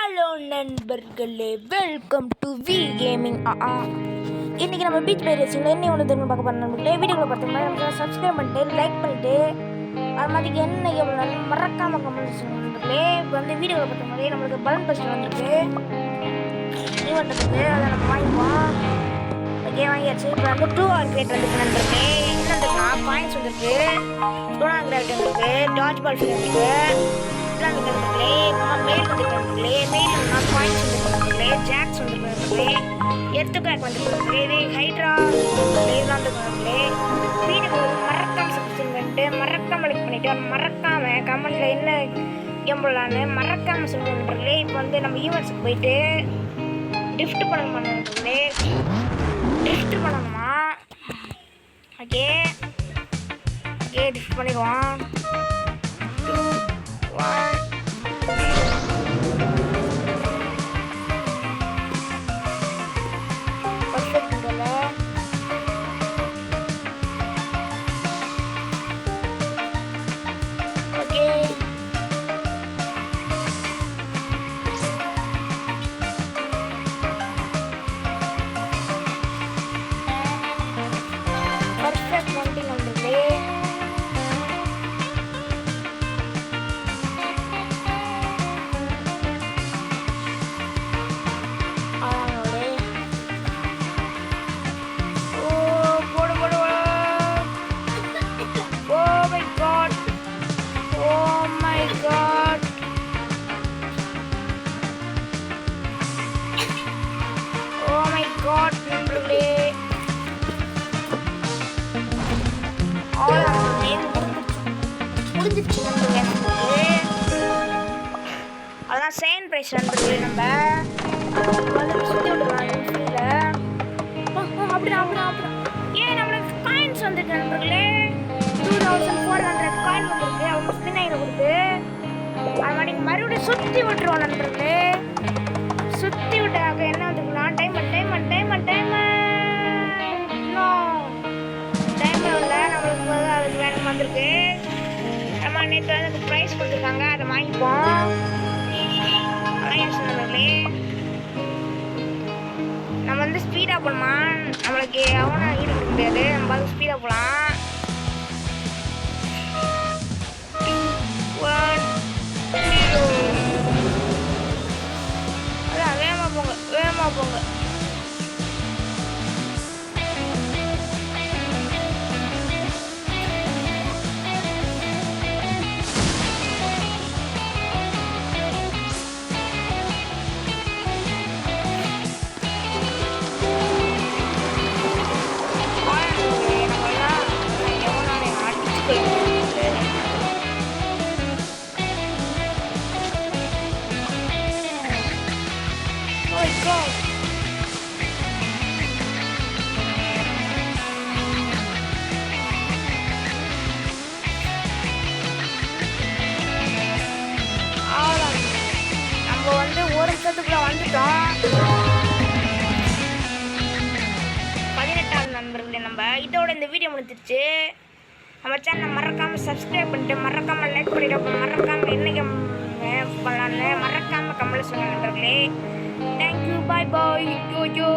Hello நண்பர்களே, welcome to we gaming. இன்றைக்கி நம்ம பீச் பை ரேசிங்கில் என்ன ஒன்று திரும்ப பார்க்க போகிற நண்பர்களே. வீடியோவில் பார்த்தோம்னா நம்ம சப்ஸ்கிரைப் பண்ணிட்டு லைக் பண்ணிவிட்டு அது மாதிரி என்ன கேட்கலாம் மறக்காமல் கமெண்ட் நண்பர்களே. இப்போ வந்து வீடியோவில் பார்த்தோம்னாலே நம்மளுக்கு பலன் ஃபஸ்ட்டு வந்துருக்கு ஈவெண்ட் இருக்குது, அதை நம்ம வாங்கிப்போம். ஓகே, வாங்கியாச்சு. இப்போ வந்து 2 hour கிரேட் வந்துருக்கு நண்பர்களே. என்ன வந்துருக்குன்னா பாயிண்ட்ஸ் வந்துருக்கு, டோனா கிராஃப்ட் வந்துருக்கு, டாட்ச் பால் ஃபீல் வந்துருக்கு, நண்பர்களே. மெயில் வந்துருக்காங்களே, மெயில்னா பாயிண்ட்ஸ் வந்துருக்காங்களே, ஜாக்ஸ் வந்துருக்காங்களே, எர்த்து கிராக் வந்துருக்காங்களே, ஹைட்ரா இதெல்லாம் வந்துருக்காங்களே. வீடியோ மறக்காம சப்ஸ்கிரைப் பண்ணிட்டு மறக்காம லைக் பண்ணிட்டு மறக்காம கமெண்ட்ல என்ன கேம் போடலான்னு மறக்காம சொல்லுங்களே. இப்போ வந்து நம்ம ஈவெண்ட்ஸுக்கு போயிட்டு ட்ரிஃப்ட் பண்ணணுமா நண்பர்களே, ட்ரிஃப்ட் பண்ணணுமா. ஓகே ஓகே, ட்ரிஃப்ட் பண்ணிடுவோம். 2 1 அதான் செகண்ட் ப்ரைஸ் நண்பர்களே. நம்ம சுற்றி விட்டுருவாங்க ஏன் நம்மளுக்கு காயின்ஸ் வந்துருக்கு நண்பர்களே. 2400 காயின் வந்துருக்கு. அவங்க ஸ்பின் ஆகிட கொடுத்து அது மாதிரி மறுபடியும் சுற்றி விட்டுருவோம் நண்பர்களே. சுற்றி விட்டாக்க என்ன வந்துருக்குன்னா diamond diamond diamond diamond diamond இல்லை நம்மளுக்கு அதுக்கு வேணும் வந்திருக்கு. நம்ம நேற்று வந்து அதுக்கு ப்ரைஸ் கொடுத்துருக்காங்க, அதை வாங்கிப்போம். நம்ம வந்து ஸ்பீடாக போகணுமா, நம்மளுக்கு அவனை ஈடு கொடுக்க முடியாது, நம்ம வந்து ஸ்பீடாக போகலாம். 2 1 0 அதான் வேகமாக போங்க, வேகமாக போங்க. நம்ம வந்து ஒரு நிமிஷத்துக்குள்ள வந்துட்டோம். 18ஆவது நண்பர்களே. நம்ம இதோட இந்த வீடியோ முடிஞ்சிருச்சு. நம்ம சேனலை மறக்காமல் சப்ஸ்கிரைப் பண்ணிட்டு மறக்காமல் லைக் பண்ணிட்டு மறக்காமல் என்ன பண்ணலான்னு மறக்காமல் கமெண்ட் சொல்லுங்கள் நண்பர்களே. தேங்க்யூ, பாய் பாய், யோ யோ.